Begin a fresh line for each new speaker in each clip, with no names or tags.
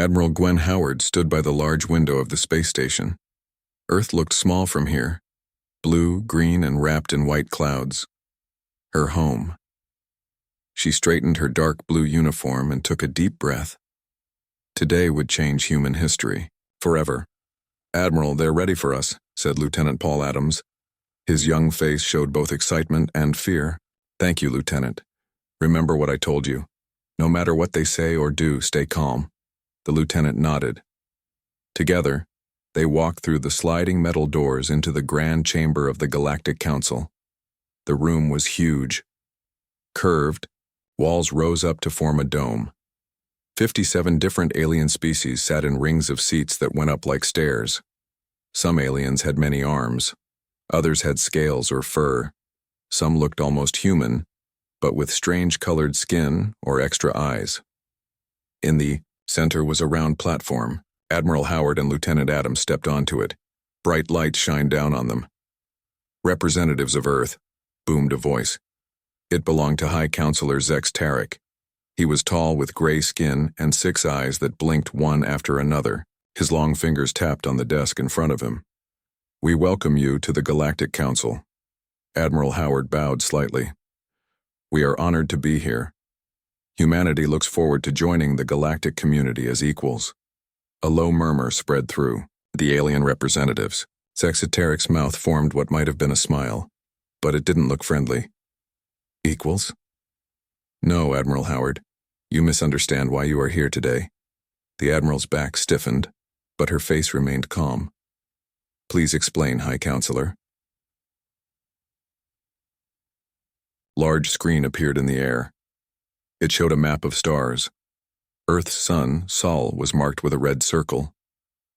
Admiral Gwen Howard stood by the large window of the space station. Earth looked small from here, blue, green, and wrapped in white clouds. Her home. She straightened her dark blue uniform and took a deep breath. Today would change human history, forever. "Admiral, they're ready for us," said Lieutenant Paul Adams. His young face showed both excitement and fear. "Thank you, Lieutenant. Remember what I told you. No matter what they say or do, stay calm." The lieutenant nodded. Together, they walked through the sliding metal doors into the grand chamber of the Galactic Council. The room was huge. Curved, walls rose up to form a dome. 57 different alien species sat in rings of seats that went up like stairs. Some aliens had many arms. Others had scales or fur. Some looked almost human, but with strange colored skin or extra eyes. In the center was a round platform. Admiral Howard and Lieutenant Adams stepped onto it. Bright lights shined down on them. "Representatives of Earth," boomed a voice. It belonged to High Counselor Zex Tarek. He was tall with gray skin and 6 eyes that blinked one after another. His long fingers tapped on the desk in front of him. "We welcome you to the Galactic Council." Admiral Howard bowed slightly. "We are honored to be here. Humanity looks forward to joining the galactic community as equals." A low murmur spread through the alien representatives. Zex Tarek's mouth formed what might have been a smile, but it didn't look friendly. "Equals?" "No, Admiral Howard. You misunderstand why you are here today." The Admiral's back stiffened, but her face remained calm. "Please explain, High Counselor." Large screen appeared in the air. It showed a map of stars. Earth's sun, Sol, was marked with a red circle.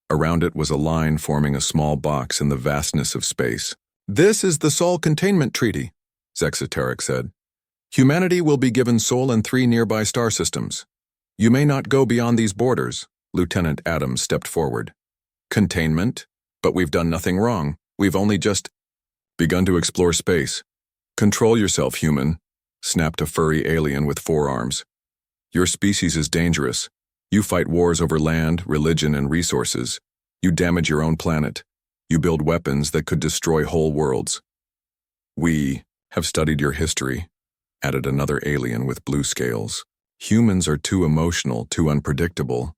Around it was a line forming a small box in the vastness of space. "This is the Sol Containment Treaty," Zex Tarek said. "Humanity will be given Sol and 3 nearby star systems. You may not go beyond these borders." Lieutenant Adams stepped forward. "Containment? But we've done nothing wrong. We've only just begun to explore space." "Control yourself, human," snapped a furry alien with 4 arms. "Your species is dangerous. You fight wars over land, religion, and resources. You damage your own planet. You build weapons that could destroy whole worlds." "We have studied your history," added another alien with blue scales. "Humans are too emotional, too unpredictable.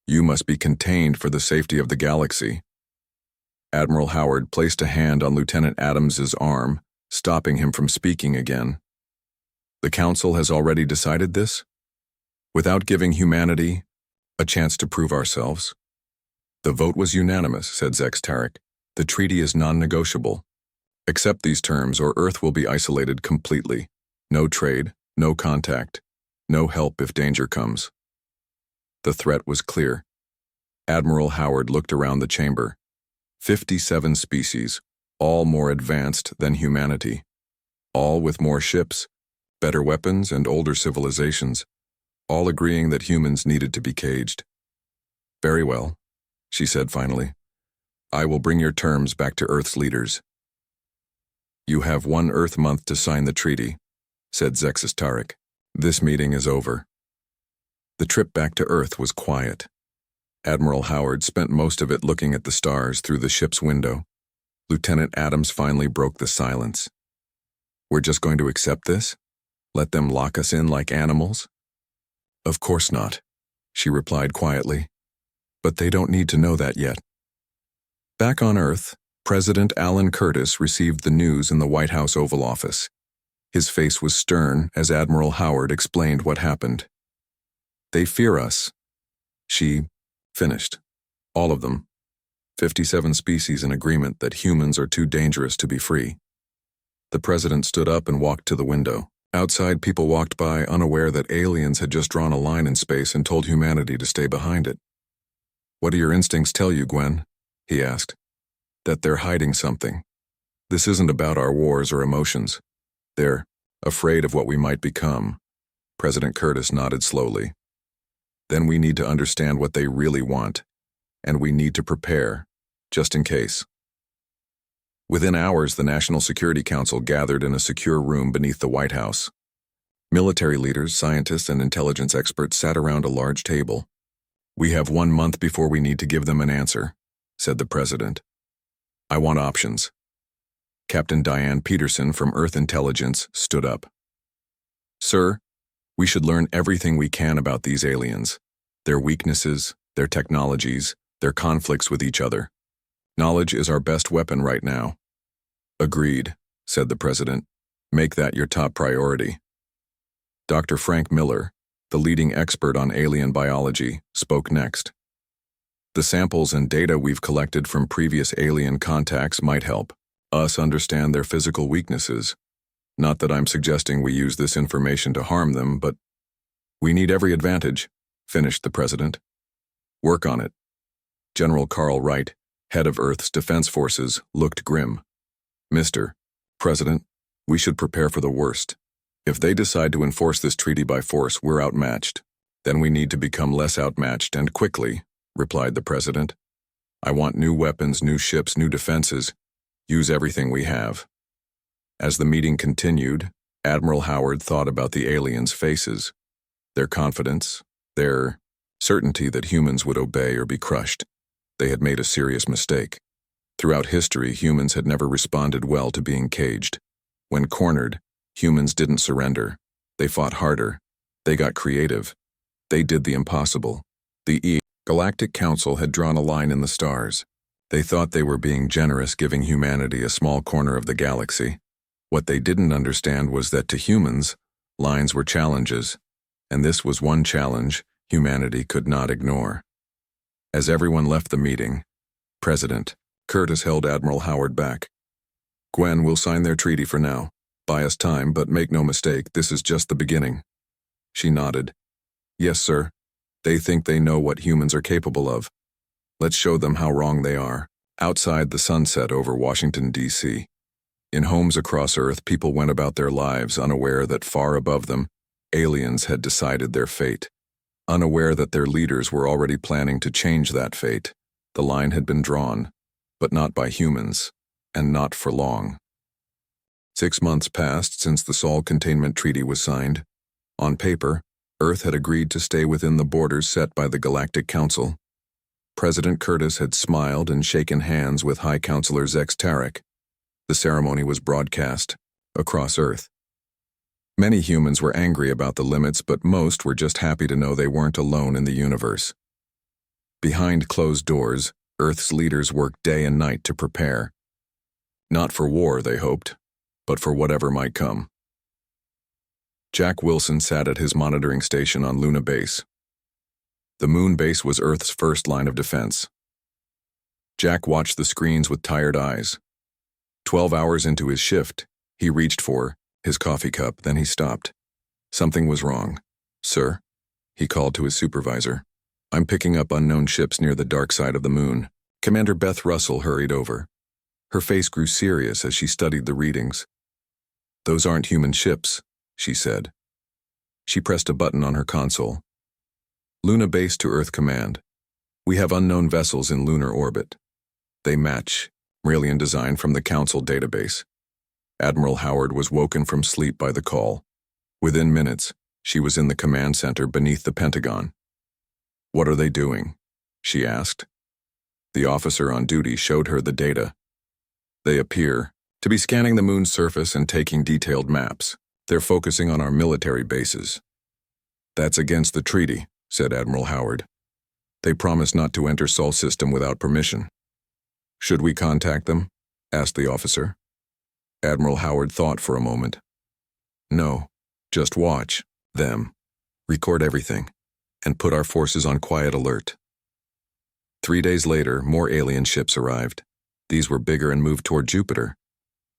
You must be contained for the safety of the galaxy." Admiral Howard placed a hand on Lieutenant Adams's arm, stopping him from speaking again. "The Council has already decided this? Without giving humanity a chance to prove ourselves?" "The vote was unanimous," said Zex Tarek. "The treaty is non-negotiable. Accept these terms or Earth will be isolated completely. No trade, no contact, no help if danger comes." The threat was clear. Admiral Howard looked around the chamber. 57 species, all more advanced than humanity. All with more ships, better weapons, and older civilizations. All agreeing that humans needed to be caged. "Very well," she said finally. "I will bring your terms back to Earth's leaders." "You have 1 Earth month to sign the treaty," said Zex Tarek. "This meeting is over." The trip back to Earth was quiet. Admiral Howard spent most of it looking at the stars through the ship's window. Lieutenant Adams finally broke the silence. "We're just going to accept this? Let them lock us in like animals?" "Of course not," she replied quietly. "But they don't need to know that yet." Back on Earth, President Alan Curtis received the news in the White House Oval Office. His face was stern as Admiral Howard explained what happened. "They fear us." She finished. All of them. 57 species in agreement that humans are too dangerous to be free. The president stood up and walked to the window. Outside, people walked by, unaware that aliens had just drawn a line in space and told humanity to stay behind it. "What do your instincts tell you, Gwen?" he asked. "That they're hiding something. This isn't about our wars or emotions. They're afraid of what we might become." President Curtis nodded slowly. "Then we need to understand what they really want, and we need to prepare, just in case." Within hours, the National Security Council gathered in a secure room beneath the White House. Military leaders, scientists, and intelligence experts sat around a large table. We have 1 month before we need to give them an answer, said the president. I want options. Captain Diane Peterson from Earth Intelligence stood up. Sir, we should learn everything we can about these aliens, their weaknesses, their technologies, their conflicts with each other. Knowledge is our best weapon right now. Agreed, said the president. Make that your top priority. Dr. Frank Miller, the leading expert on alien biology, spoke next. The samples and data we've collected from previous alien contacts might help us understand their physical weaknesses. Not that I'm suggesting we use this information to harm them, but we need every advantage, finished the president. Work on it. General Carl Wright, head of Earth's Defense Forces, looked grim. Mr. President, we should prepare for the worst. If they decide to enforce this treaty by force, we're outmatched. Then we need to become less outmatched, and quickly, replied the president. I want new weapons, new ships, new defenses. Use everything we have. As the meeting continued, Admiral Howard thought about the aliens' faces, their confidence, their certainty that humans would obey or be crushed. They had made a serious mistake. Throughout history, humans had never responded well to being caged. When cornered, humans didn't surrender. They fought harder. They got creative. They did the impossible. The Galactic Council had drawn a line in the stars. They thought they were being generous, giving humanity a small corner of the galaxy. What they didn't understand was that to humans, lines were challenges, and this was one challenge humanity could not ignore. As everyone left the meeting, President Curtis held Admiral Howard back. Gwen will sign their treaty for now. Buy us time, but make no mistake, this is just the beginning. She nodded. Yes, sir. They think they know what humans are capable of. Let's show them how wrong they are. Outside the sunset over Washington, D.C., in homes across Earth, people went about their lives unaware that far above them, aliens had decided their fate. Unaware that their leaders were already planning to change that fate, the line had been drawn, but not by humans, and not for long. 6 months passed since the Sol Containment Treaty was signed. On paper, Earth had agreed to stay within the borders set by the Galactic Council. President Curtis had smiled and shaken hands with High Counselor Zex Tarek. The ceremony was broadcast across Earth. Many humans were angry about the limits, but most were just happy to know they weren't alone in the universe. Behind closed doors, Earth's leaders worked day and night to prepare. Not for war, they hoped, but for whatever might come. Jack Wilson sat at his monitoring station on Luna Base. The moon base was Earth's first line of defense. Jack watched the screens with tired eyes. 12 hours into his shift, he reached for his coffee cup, then he stopped. Something was wrong. Sir, he called to his supervisor. I'm picking up unknown ships near the dark side of the moon. Commander Beth Russell hurried over. Her face grew serious as she studied the readings. Those aren't human ships, she said. She pressed a button on her console. Luna Base to Earth Command. We have unknown vessels in lunar orbit. They match. Alien design from the Council database. Admiral Howard was woken from sleep by the call. Within minutes, she was in the command center beneath the Pentagon. What are they doing? She asked. The officer on duty showed her the data. They appear to be scanning the moon's surface and taking detailed maps. They're focusing on our military bases. That's against the treaty, said Admiral Howard. They promised not to enter Sol system without permission. Should we contact them? Asked the officer. Admiral Howard thought for a moment. No, just watch them, record everything, and put our forces on quiet alert. 3 days later, more alien ships arrived. These were bigger and moved toward Jupiter.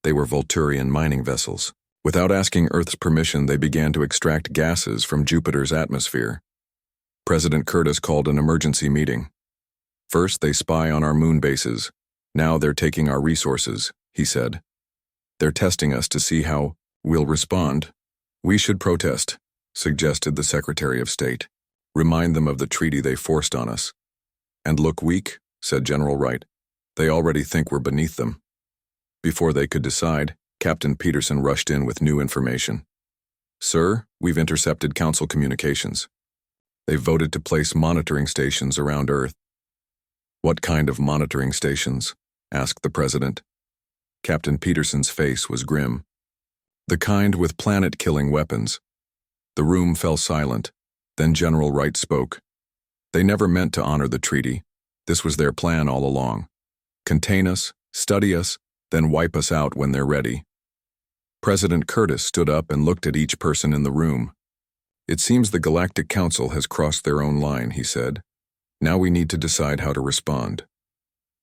They were Volturian mining vessels. Without asking Earth's permission, they began to extract gases from Jupiter's atmosphere. President Curtis called an emergency meeting. First, they spy on our moon bases. Now they're taking our resources, he said. They're testing us to see how we'll respond. We should protest, suggested the Secretary of State. Remind them of the treaty they forced on us. And look weak, said General Wright. They already think we're beneath them. Before they could decide, Captain Peterson rushed in with new information. Sir, we've intercepted Council communications. They voted to place monitoring stations around Earth. What kind of monitoring stations? Asked the president. Captain Peterson's face was grim. The kind with planet-killing weapons. The room fell silent. Then General Wright spoke. They never meant to honor the treaty. This was their plan all along. Contain us, study us, then wipe us out when they're ready. President Curtis stood up and looked at each person in the room. It seems the Galactic Council has crossed their own line, he said. Now we need to decide how to respond.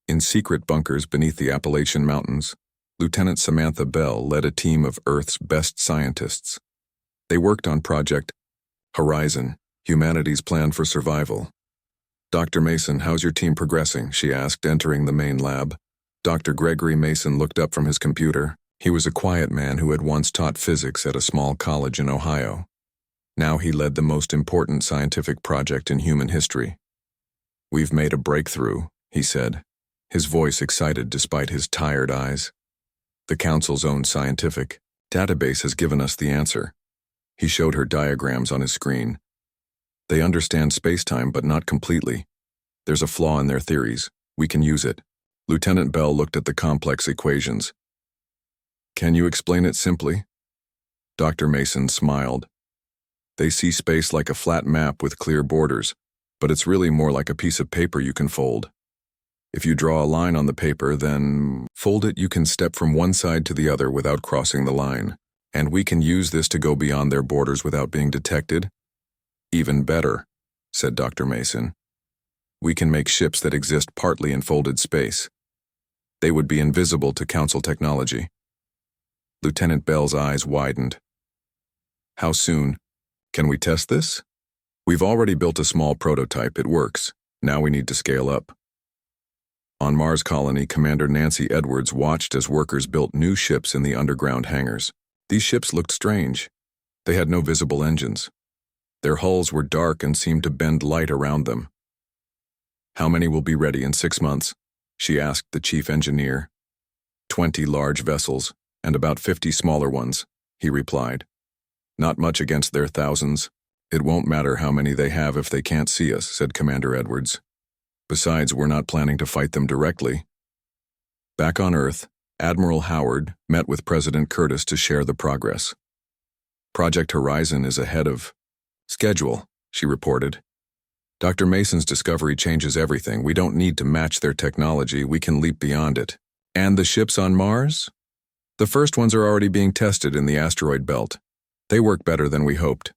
In secret bunkers beneath the Appalachian Mountains, Lieutenant Samantha Bell led a team of Earth's best scientists. They worked on Project Horizon, humanity's plan for survival. Dr. Mason, how's your team progressing? She asked, entering the main lab. Dr. Gregory Mason looked up from his computer. He was a quiet man who had once taught physics at a small college in Ohio. Now he led the most important scientific project in human history. We've made a breakthrough, he said, his voice excited despite his tired eyes. The Council's own scientific database has given us the answer. He showed her diagrams on his screen. They understand space-time, but not completely. There's a flaw in their theories. We can use it. Lieutenant Bell looked at the complex equations. Can you explain it simply? Dr. Mason smiled. They see space like a flat map with clear borders, but it's really more like a piece of paper you can fold. If you draw a line on the paper, then fold it, you can step from one side to the other without crossing the line. And we can use this to go beyond their borders without being detected? Even better, said Dr. Mason. We can make ships that exist partly in folded space. They would be invisible to Council technology. Lieutenant Bell's eyes widened. How soon? Can we test this? We've already built a small prototype. It works. Now we need to scale up. On Mars Colony, Commander Nancy Edwards watched as workers built new ships in the underground hangars. These ships looked strange. They had no visible engines. Their hulls were dark and seemed to bend light around them. How many will be ready in 6 months? She asked the chief engineer. 20 large vessels, and about 50 smaller ones, he replied. Not much against their thousands. It won't matter how many they have if they can't see us, said Commander Edwards. Besides, we're not planning to fight them directly. Back on Earth, Admiral Howard met with President Curtis to share the progress. Project Horizon is ahead of schedule, she reported. Dr. Mason's discovery changes everything. We don't need to match their technology. We can leap beyond it. And the ships on Mars? The first ones are already being tested in the asteroid belt. They work better than we hoped.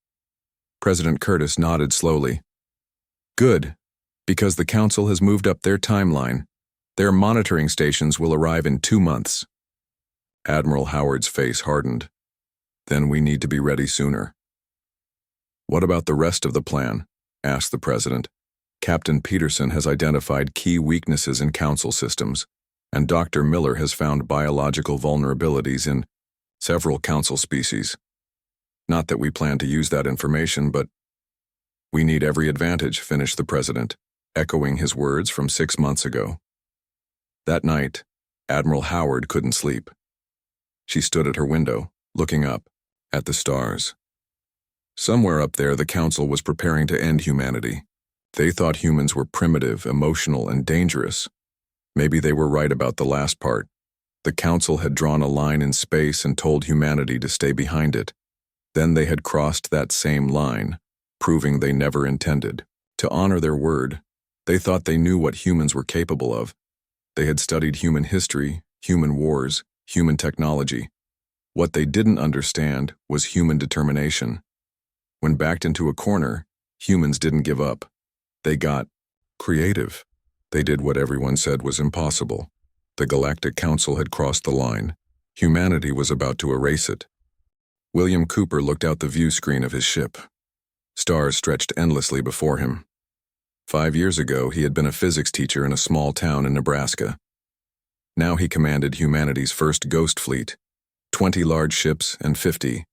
President Curtis nodded slowly. Good, because the Council has moved up their timeline. Their monitoring stations will arrive in 2 months. Admiral Howard's face hardened. Then we need to be ready sooner. What about the rest of the plan? Asked the President. Captain Peterson has identified key weaknesses in Council systems, and Dr. Miller has found biological vulnerabilities in several Council species. Not that we plan to use that information, but we need every advantage, finished the President, echoing his words from 6 months ago. That night, Admiral Howard couldn't sleep. She stood at her window, looking up at the stars. Somewhere up there, the Council was preparing to end humanity. They thought humans were primitive, emotional, and dangerous. Maybe they were right about the last part. The Council had drawn a line in space and told humanity to stay behind it. Then they had crossed that same line, proving they never intended to honor their word. They thought they knew what humans were capable of. They had studied human history, human wars, human technology. What they didn't understand was human determination. When backed into a corner, humans didn't give up. They got creative. They did what everyone said was impossible. The Galactic Council had crossed the line. Humanity was about to erase it. William Cooper looked out the view screen of his ship. Stars stretched endlessly before him. 5 years ago, he had been a physics teacher in a small town in Nebraska. Now he commanded humanity's first ghost fleet, 20 large ships and 50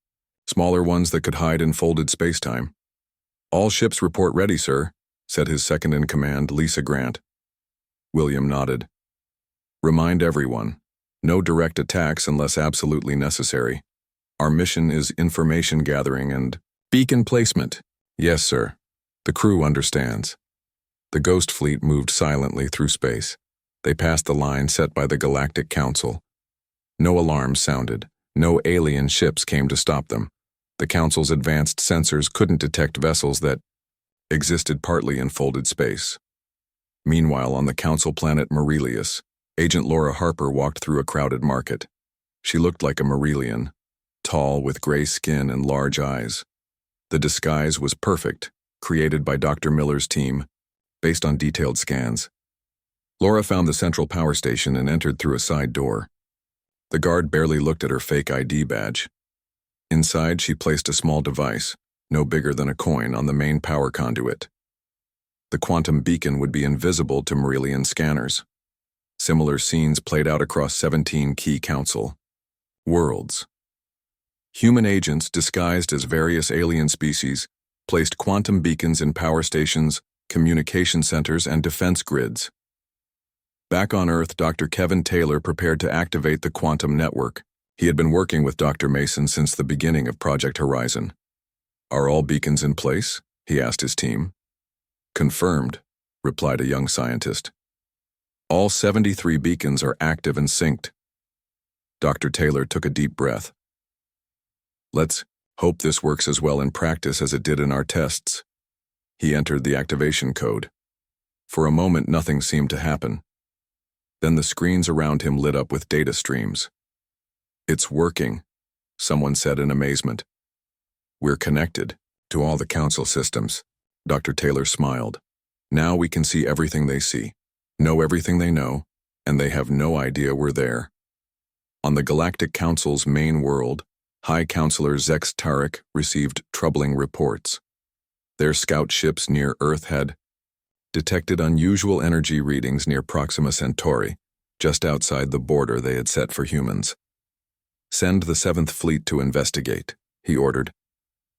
smaller ones that could hide in folded spacetime. All ships report ready, sir, said his second-in-command, Lisa Grant. William nodded. Remind everyone, no direct attacks unless absolutely necessary. Our mission is information gathering and beacon placement. Yes, sir. The crew understands. The Ghost Fleet moved silently through space. They passed the line set by the Galactic Council. No alarms sounded. No alien ships came to stop them. The Council's advanced sensors couldn't detect vessels that existed partly in folded space. Meanwhile, on the Council planet Marelius, Agent Laura Harper walked through a crowded market. She looked like a Marelian, tall with gray skin and large eyes. The disguise was perfect, created by Dr. Miller's team, based on detailed scans. Laura found the central power station and entered through a side door. The guard barely looked at her fake ID badge. Inside, she placed a small device, no bigger than a coin, on the main power conduit. The quantum beacon would be invisible to Marelian scanners. Similar scenes played out across 17 key council worlds. Human agents disguised as various alien species placed quantum beacons in power stations, communication centers, and defense grids. Back on Earth, Dr. Kevin Taylor prepared to activate the quantum network. He had been working with Dr. Mason since the beginning of Project Horizon. "Are all beacons in place?" he asked his team. "Confirmed," replied a young scientist. "All 73 beacons are active and synced." Dr. Taylor took a deep breath. "Let's hope this works as well in practice as it did in our tests." He entered the activation code. For a moment, nothing seemed to happen. Then the screens around him lit up with data streams. "It's working," someone said in amazement. "We're connected to all the council systems." Dr. Taylor smiled. "Now we can see everything they see, know everything they know, and they have no idea we're there." On the Galactic Council's main world, High Counselor Zex Tarek received troubling reports. Their scout ships near Earth had detected unusual energy readings near Proxima Centauri, just outside the border they had set for humans. "Send the 7th Fleet to investigate," he ordered.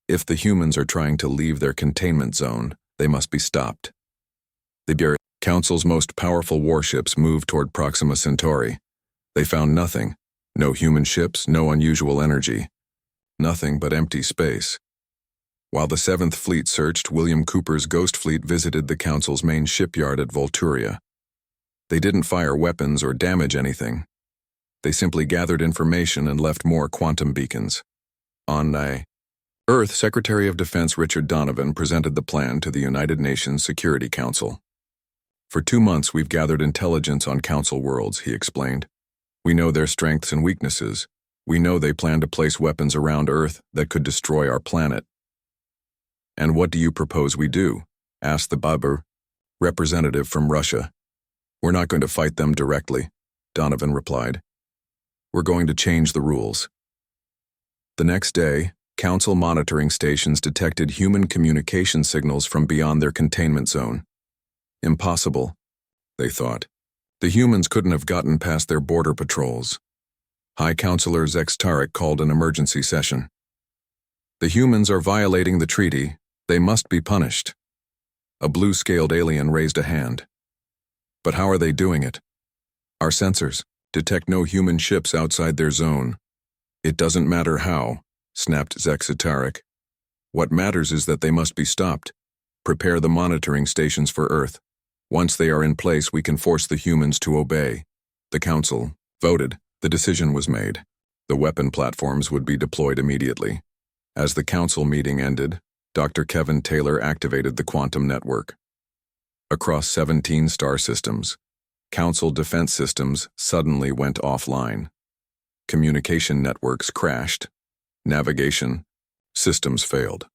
"If the humans are trying to leave their containment zone, they must be stopped." The Council's most powerful warships moved toward Proxima Centauri. They found nothing. No human ships, no unusual energy. Nothing but empty space. While the 7th Fleet searched, William Cooper's Ghost Fleet visited the Council's main shipyard at Volturia. They didn't fire weapons or damage anything. They simply gathered information and left more quantum beacons. On Earth, Secretary of Defense Richard Donovan presented the plan to the United Nations Security Council. "For 2 months we've gathered intelligence on Council worlds," he explained. "We know their strengths and weaknesses. We know they plan to place weapons around Earth that could destroy our planet." "And what do you propose we do?" asked the Babur representative from Russia. "We're not going to fight them directly," Donovan replied. "We're going to change the rules." The next day, Council monitoring stations detected human communication signals from beyond their containment zone. Impossible, they thought. The humans couldn't have gotten past their border patrols. High Counselor Zex Tarek called an emergency session. "The humans are violating the treaty. They must be punished." A blue-scaled alien raised a hand. "But how are they doing it?" "Our sensors detect no human ships outside their zone." "It doesn't matter how," snapped Zex Tarek. "What matters is that they must be stopped. Prepare the monitoring stations for Earth. Once they are in place, we can force the humans to obey." The Council voted. The decision was made. The weapon platforms would be deployed immediately. As the Council meeting ended, Dr. Kevin Taylor activated the quantum network. Across 17 star systems, Council defense systems suddenly went offline. Communication networks crashed. Navigation systems failed.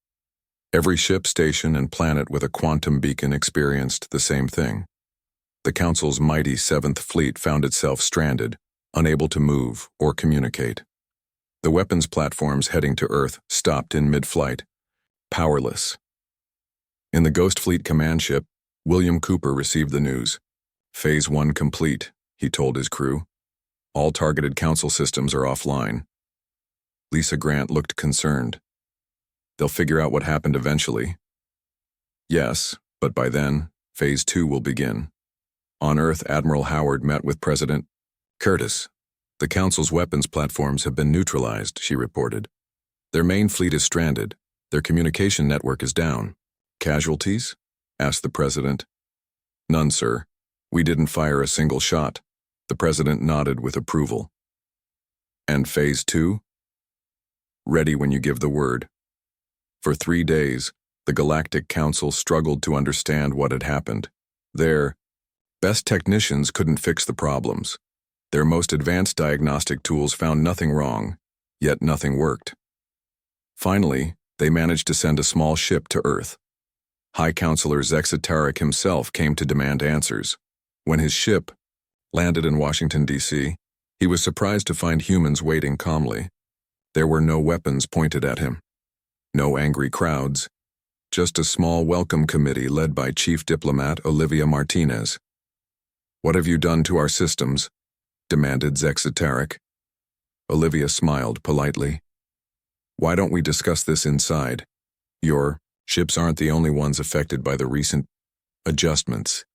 Every ship, station, and planet with a quantum beacon experienced the same thing. The Council's mighty 7th Fleet found itself stranded, unable to move or communicate. The weapons platforms heading to Earth stopped in mid-flight, powerless. In the Ghost Fleet command ship, William Cooper received the news. "Phase 1 complete," he told his crew. "All targeted Council systems are offline." Lisa Grant looked concerned. "They'll figure out what happened eventually." "Yes, but by then, Phase 2 will begin." On Earth, Admiral Howard met with President Curtis. "The Council's weapons platforms have been neutralized," she reported. "Their main fleet is stranded. Their communication network is down. Casualties? Asked the president. None, sir. We didn't fire a single shot. The president nodded with approval. And Phase 2? Ready when you give the word. For 3 days, the Galactic Council struggled to understand what had happened. Their best technicians couldn't fix the problems. Their most advanced diagnostic tools found nothing wrong, yet nothing worked. Finally, they managed to send a small ship to Earth. High Counselor Zexatarek himself came to demand answers. When his ship landed in Washington, D.C., he was surprised to find humans waiting calmly. There were no weapons pointed at him. No angry crowds. Just a small welcome committee led by Chief Diplomat Olivia Martinez. "What have you done to our systems?" demanded Zexatarek. Olivia smiled politely. "Why don't we discuss this inside? Your ships aren't the only ones affected by the recent adjustments."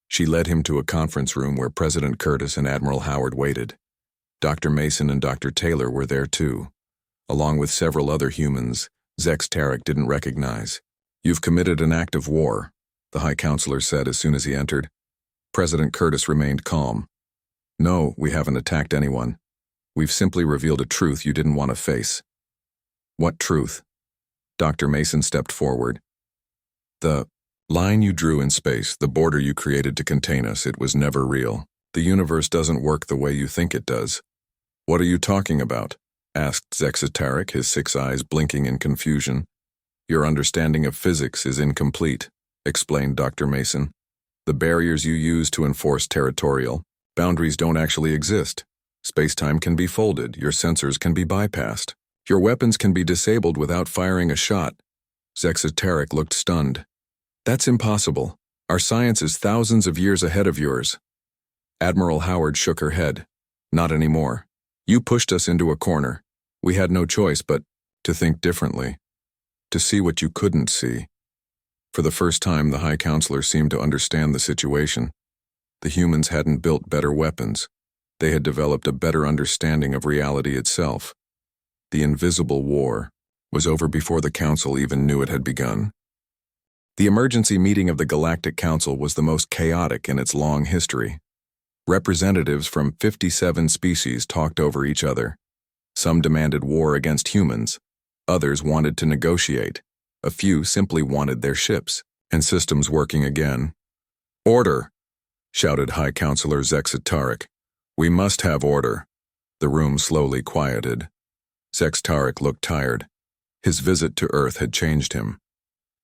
She led him to a conference room where President Curtis and Admiral Howard waited. Dr. Mason and Dr. Taylor were there too, along with several other humans Zexatarek didn't recognize. "You've committed an act of war," the High Counselor said as soon as he entered. President Curtis remained calm. "No, we haven't attacked anyone. We've simply revealed a truth you didn't want to face." "What truth?" Dr. Mason stepped forward. "The line you drew in space, the border you created to contain us, it was never real. The universe doesn't work the way you think it does." "What are you talking about?" asked Zexatarek, his 6 eyes blinking in confusion. "Your understanding of physics is incomplete," explained Dr. Mason. "The barriers you use to enforce territorial boundaries don't actually exist. Space-time can be folded, your sensors can be bypassed. Your weapons can be disabled without firing a shot." Zexatarek looked stunned. "That's impossible. Our science is thousands of years ahead of yours." Admiral Howard shook her head. "Not anymore. You pushed us into a corner. We had no choice but to think differently, to see what you couldn't see." For the first time, the High Counselor seemed to understand the situation. The humans hadn't built better weapons. They had developed a better understanding of reality itself. The invisible war was over before the Council even knew it had begun. The emergency meeting of the Galactic Council was the most chaotic in its long history. Representatives from 57 species talked over each other. Some demanded war against humans. Others wanted to negotiate. A few simply wanted their ships and systems working again. "Order!" shouted High Counselor Zexatarek. "We must have order." The room slowly quieted. Zexatarek looked tired. His visit to Earth had changed him.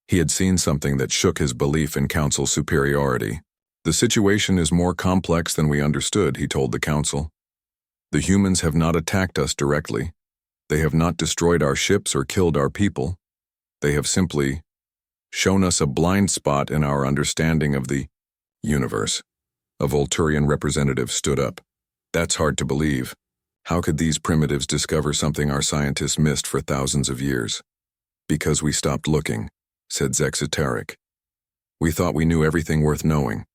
He had seen something that shook his belief in Council superiority. "The situation is more complex than we understood," he told the Council. "The humans have not attacked us directly. They have not destroyed our ships or killed our people. They have simply shown us a blind spot in our understanding of the universe." A Volturian representative stood up. "That's hard to believe. How could these primitives discover something our scientists missed for thousands of years?" "Because we stopped looking," said Zexatarek. "We thought we knew everything worth knowing.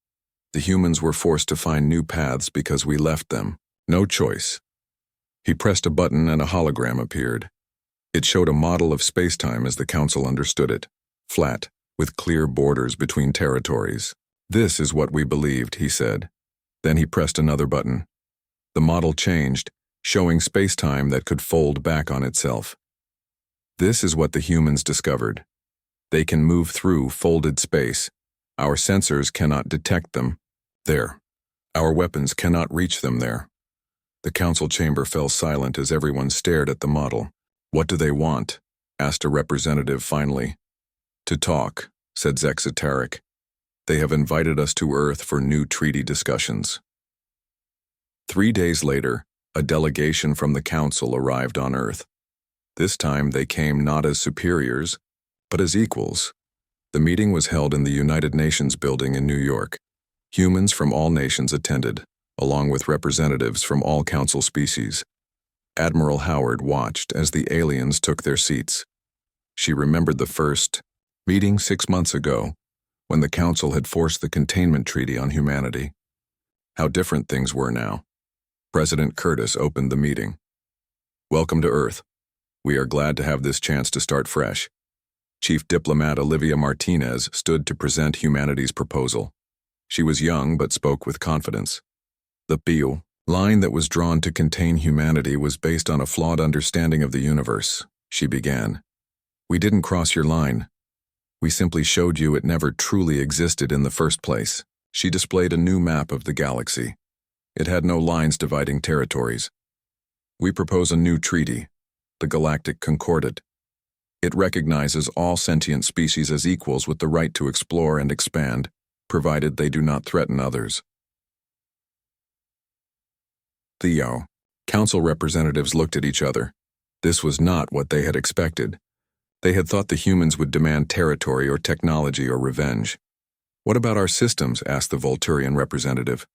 The humans were forced to find new paths because we left them. No choice." He pressed a button and a hologram appeared. It showed a model of space-time as the Council understood it, flat, with clear borders between territories. "This is what we believed," he said. Then he pressed another button. The model changed, showing space-time that could fold back on itself. "This is what the humans discovered. They can move through folded space. Our sensors cannot detect them there. Our weapons cannot reach them there." The Council chamber fell silent as everyone stared at the model. "What do they want?" asked a representative finally. "To talk," said Zexatarek. "They have invited us to Earth for new treaty discussions." 3 days later, a delegation from the Council arrived on Earth. This time they came not as superiors, but as equals. The meeting was held in the United Nations building in New York. Humans from all nations attended, along with representatives from all Council species. Admiral Howard watched as the aliens took their seats. She remembered the first meeting 6 months ago, when the Council had forced the containment treaty on humanity. How different things were now. President Curtis opened the meeting. "Welcome to Earth. We are glad to have this chance to start fresh. Chief Diplomat Olivia Martinez stood to present humanity's proposal. She was young but spoke with confidence. The PIU line that was drawn to contain humanity was based on a flawed understanding of the universe, she began. We didn't cross your line. We simply showed you it never truly existed in the first place. She displayed a new map of the galaxy. It had no lines dividing territories. We propose a new treaty, the Galactic Concordat. It recognizes all sentient species as equals with the right to explore and expand, provided they do not threaten others. Theo. Council representatives looked at each other. This was not what they had expected. They had thought the humans would demand territory or technology or revenge. What about our systems? Asked the Volturian representative.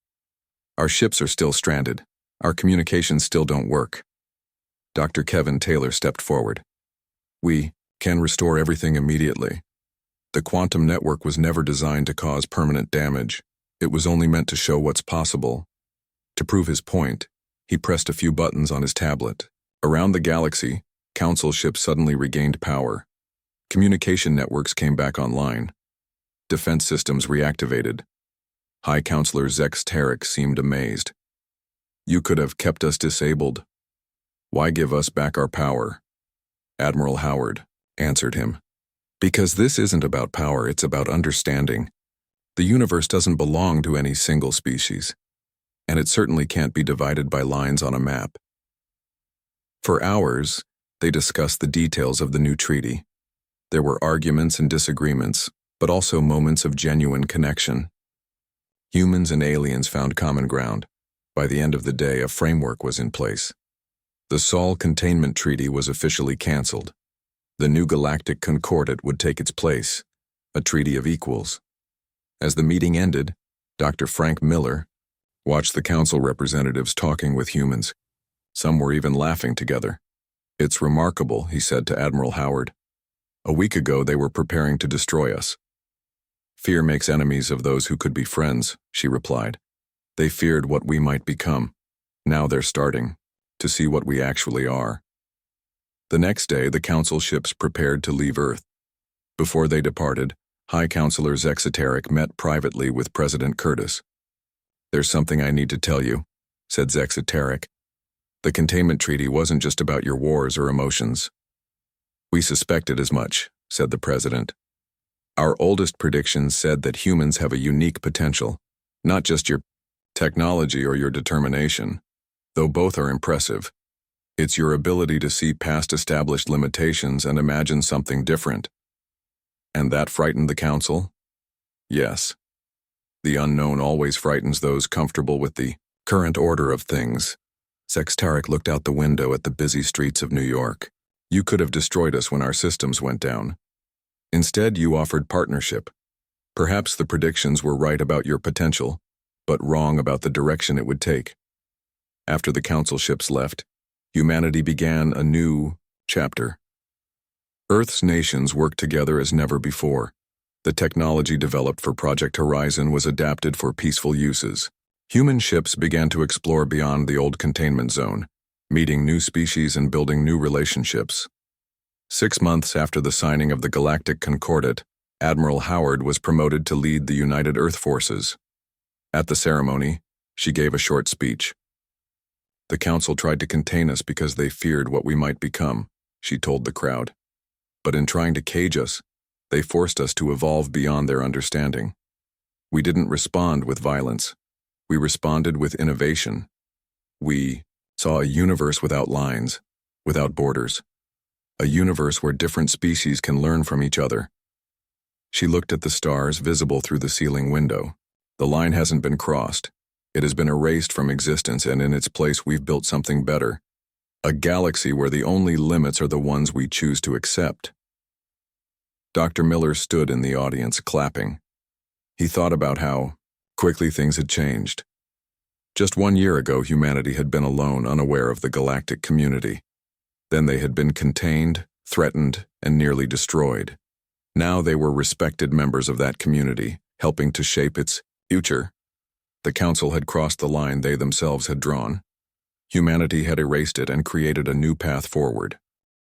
Our ships are still stranded. Our communications still don't work. Dr. Kevin Taylor stepped forward. We can restore everything immediately. The quantum network was never designed to cause permanent damage. It was only meant to show what's possible. To prove his point, he pressed a few buttons on his tablet. Around the galaxy, Council ships suddenly regained power. Communication networks came back online. Defense systems reactivated. High Counselor Zex Tarek seemed amazed. You could have kept us disabled. Why give us back our power? Admiral Howard answered him. Because this isn't about power, it's about understanding. The universe doesn't belong to any single species, and it certainly can't be divided by lines on a map. For hours, they discussed the details of the new treaty. There were arguments and disagreements, but also moments of genuine connection. Humans and aliens found common ground. By the end of the day, a framework was in place. The Sol Containment Treaty was officially canceled. The new Galactic Concordat would take its place, a treaty of equals. As the meeting ended, Dr. Frank Miller watched the council representatives talking with humans. Some were even laughing together. It's remarkable, he said to Admiral Howard. A week ago they were preparing to destroy us. Fear makes enemies of those who could be friends, she replied. They feared what we might become. Now they're starting to see what we actually are. The next day, the council ships prepared to leave Earth. Before they departed, High Counselor Zex Tarek met privately with President Curtis. There's something I need to tell you, said Zex Tarek. The containment treaty wasn't just about your wars or emotions. We suspected as much, said the president. Our oldest predictions said that humans have a unique potential, not just your technology or your determination, though both are impressive. It's your ability to see past established limitations and imagine something different. And that frightened the council? Yes. The unknown always frightens those comfortable with the current order of things. Zex Tarek looked out the window at the busy streets of New York. You could have destroyed us when our systems went down. Instead, you offered partnership. Perhaps the predictions were right about your potential, but wrong about the direction it would take. After the council ships left, humanity began a new chapter. Earth's nations worked together as never before. The technology developed for Project Horizon was adapted for peaceful uses. Human ships began to explore beyond the old containment zone, meeting new species and building new relationships. 6 months after the signing of the Galactic Concordat, Admiral Howard was promoted to lead the United Earth Forces. At the ceremony, she gave a short speech. The council tried to contain us because they feared what we might become, she told the crowd. But in trying to cage us, they forced us to evolve beyond their understanding. We didn't respond with violence. We responded with innovation. We saw a universe without lines, without borders. A universe where different species can learn from each other. She looked at the stars visible through the ceiling window. The line hasn't been crossed. It has been erased from existence, and in its place we've built something better. A galaxy where the only limits are the ones we choose to accept. Dr. Miller stood in the audience, clapping. He thought about how quickly things had changed. Just 1 year ago, humanity had been alone, unaware of the galactic community. Then they had been contained, threatened, and nearly destroyed. Now they were respected members of that community, helping to shape its future. The council had crossed the line they themselves had drawn. Humanity had erased it and created a new path forward.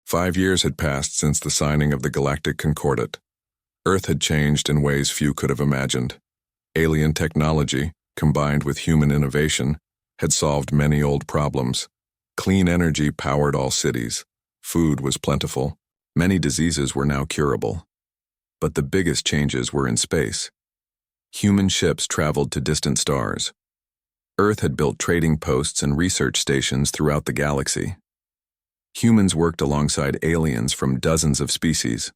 5 years had passed since the signing of the Galactic Concordat. Earth had changed in ways few could have imagined. Alien technology, combined with human innovation, had solved many old problems. Clean energy powered all cities. Food was plentiful. Many diseases were now curable. But the biggest changes were in space. Human ships traveled to distant stars. Earth had built trading posts and research stations throughout the galaxy. Humans worked alongside aliens from dozens of species.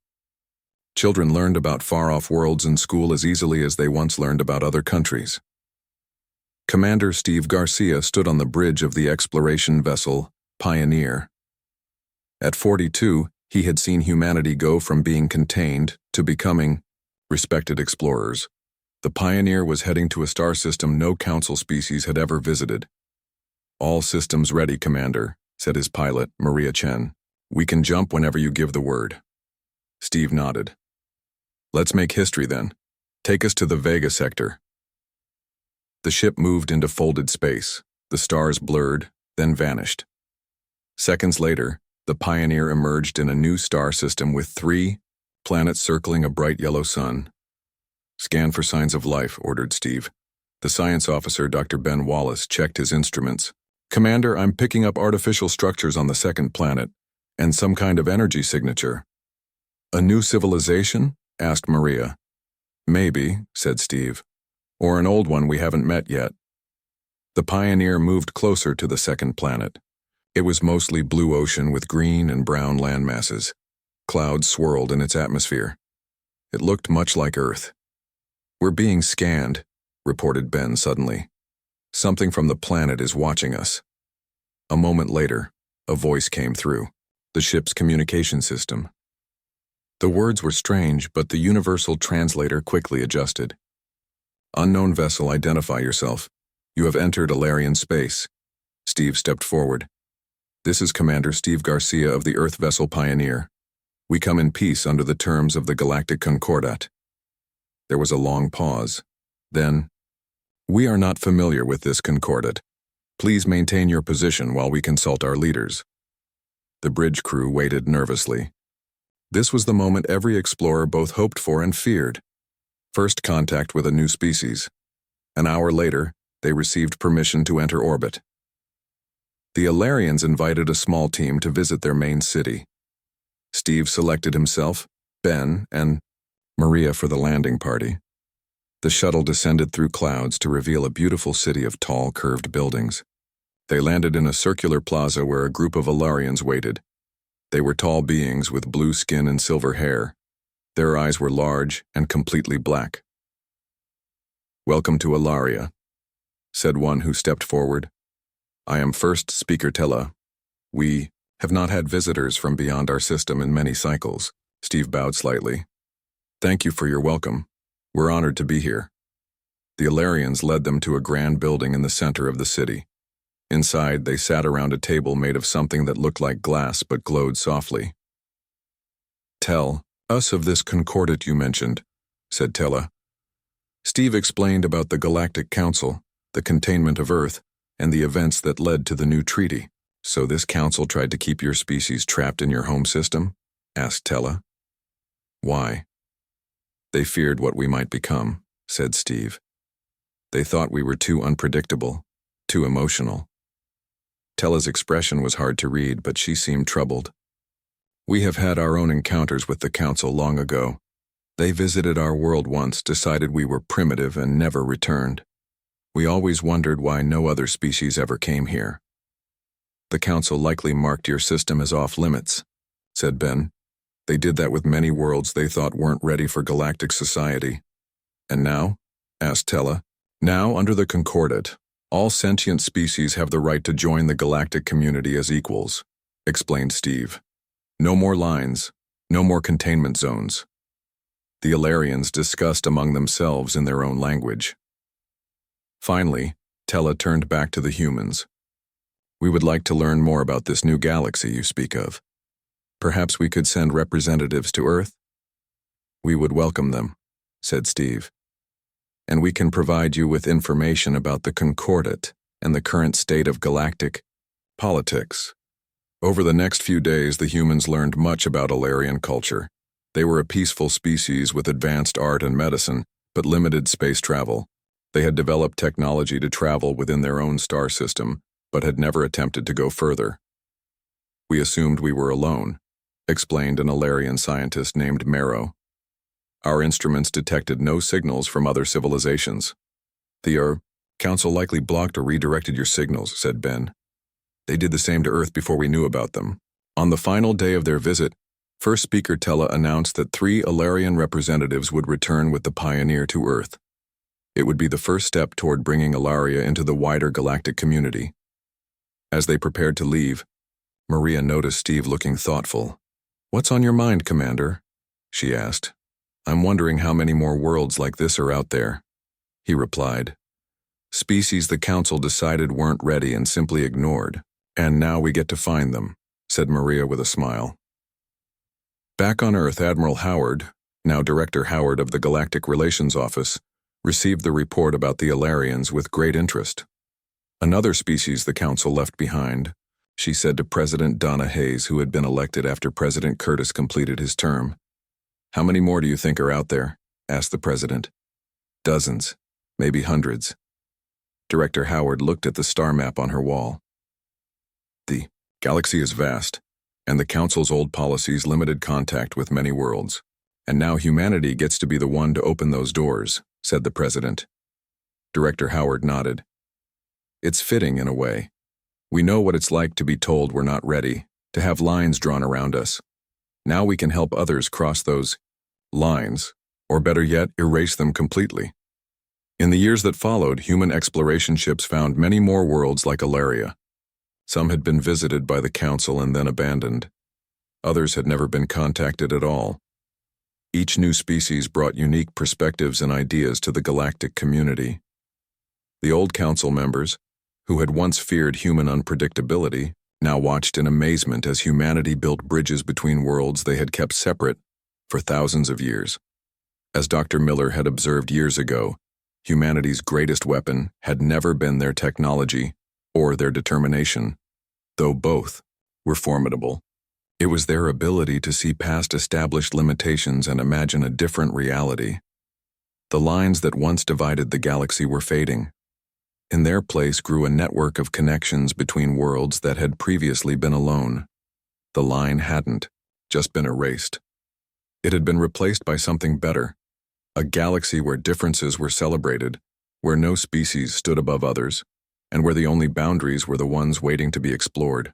Children learned about far-off worlds in school as easily as they once learned about other countries. Commander Steve Garcia stood on the bridge of the exploration vessel Pioneer. At 42, he had seen humanity go from being contained to becoming respected explorers. The Pioneer was heading to a star system no Council species had ever visited. "All systems ready, Commander," said his pilot, Maria Chen. "We can jump whenever you give the word." Steve nodded. "Let's make history then. Take us to the Vega sector." The ship moved into folded space. The stars blurred, then vanished. Seconds later, the Pioneer emerged in a new star system with 3 planets circling a bright yellow sun. "Scan for signs of life," ordered Steve. The science officer, Dr. Ben Wallace, checked his instruments. "Commander, I'm picking up artificial structures on the second planet, and some kind of energy signature." "A new civilization?" asked Maria. "Maybe," said Steve. "Or an old one we haven't met yet." The Pioneer moved closer to the second planet. It was mostly blue ocean with green and brown landmasses. Clouds swirled in its atmosphere. It looked much like Earth. "We're being scanned," reported Ben suddenly. "Something from the planet is watching us." A moment later, a voice came through. The ship's communication system. The words were strange, but the universal translator quickly adjusted. "Unknown vessel, identify yourself. You have entered Alarian space." Steve stepped forward. "This is Commander Steve Garcia of the Earth vessel Pioneer. We come in peace under the terms of the Galactic Concordat." There was a long pause. Then, "We are not familiar with this Concordat. Please maintain your position while we consult our leaders." The bridge crew waited nervously. This was the moment every explorer both hoped for and feared. First contact with a new species. An hour later, they received permission to enter orbit. The Alarians invited a small team to visit their main city. Steve selected himself, Ben, and Maria for the landing party. The shuttle descended through clouds to reveal a beautiful city of tall, curved buildings. They landed in a circular plaza where a group of Alarians waited. They were tall beings with blue skin and silver hair. Their eyes were large and completely black. "Welcome to Alaria," said one who stepped forward. "I am First Speaker Tella. We have not had visitors from beyond our system in many cycles." Steve bowed slightly. "Thank you for your welcome. We're honored to be here." The Alarians led them to a grand building in the center of the city. Inside, they sat around a table made of something that looked like glass but glowed softly. "Tell us of this concordat you mentioned," said Tella. Steve explained about the Galactic Council, the containment of Earth, and the events that led to the new treaty. "So this council tried to keep your species trapped in your home system?" asked Tella. "Why?" "They feared what we might become," said Steve. "They thought we were too unpredictable, too emotional." Tella's expression was hard to read, but she seemed troubled. "We have had our own encounters with the council long ago. They visited our world once, decided we were primitive, and never returned. We always wondered why no other species ever came here." "The council likely marked your system as off-limits," said Ben. "They did that with many worlds they thought weren't ready for galactic society." "And now?" asked Tella. "Now, under the Concordat, all sentient species have the right to join the galactic community as equals," explained Steve. "No more lines, no more containment zones." The Alarians discussed among themselves in their own language. Finally, Tella turned back to the humans. "We would like to learn more about this new galaxy you speak of. Perhaps we could send representatives to Earth?" "We would welcome them," said Steve. "And we can provide you with information about the Concordat and the current state of galactic politics. Over the next few days, the humans learned much about Alarian culture. They were a peaceful species with advanced art and medicine, but limited space travel. They had developed technology to travel within their own star system, but had never attempted to go further. "We assumed we were alone," explained an Alarian scientist named Marrow. "Our instruments detected no signals from other civilizations." "The Council likely blocked or redirected your signals," said Ben. "They did the same to Earth before we knew about them." On the final day of their visit, First Speaker Tella announced that 3 Alarian representatives would return with the Pioneer to Earth. It would be the first step toward bringing Alaria into the wider galactic community. As they prepared to leave, Maria noticed Steve looking thoughtful. "What's on your mind, Commander?" she asked. "I'm wondering how many more worlds like this are out there," he replied. "Species the Council decided weren't ready and simply ignored. And now we get to find them," said Maria with a smile. Back on Earth, Admiral Howard, now Director Howard of the Galactic Relations Office, received the report about the Alarians with great interest. "Another species the Council left behind," she said to President Donna Hayes, who had been elected after President Curtis completed his term. "How many more do you think are out there?" asked the President. "Dozens, maybe hundreds." Director Howard looked at the star map on her wall. "The galaxy is vast, and the Council's old policies limited contact with many worlds. And now humanity gets to be the one to open those doors," said the President. Director Howard nodded. "It's fitting in a way. We know what it's like to be told we're not ready, to have lines drawn around us. Now we can help others cross those lines, or better yet, erase them completely." In the years that followed, human exploration ships found many more worlds like Alaria. Some had been visited by the Council and then abandoned. Others had never been contacted at all. Each new species brought unique perspectives and ideas to the galactic community. The old Council members, who had once feared human unpredictability, now watched in amazement as humanity built bridges between worlds they had kept separate for thousands of years. As Dr. Miller had observed years ago, humanity's greatest weapon had never been their technology or their determination, though both were formidable. It was their ability to see past established limitations and imagine a different reality. The lines that once divided the galaxy were fading. In their place grew a network of connections between worlds that had previously been alone. The line hadn't just been erased. It had been replaced by something better, a galaxy where differences were celebrated, where no species stood above others, and where the only boundaries were the ones waiting to be explored.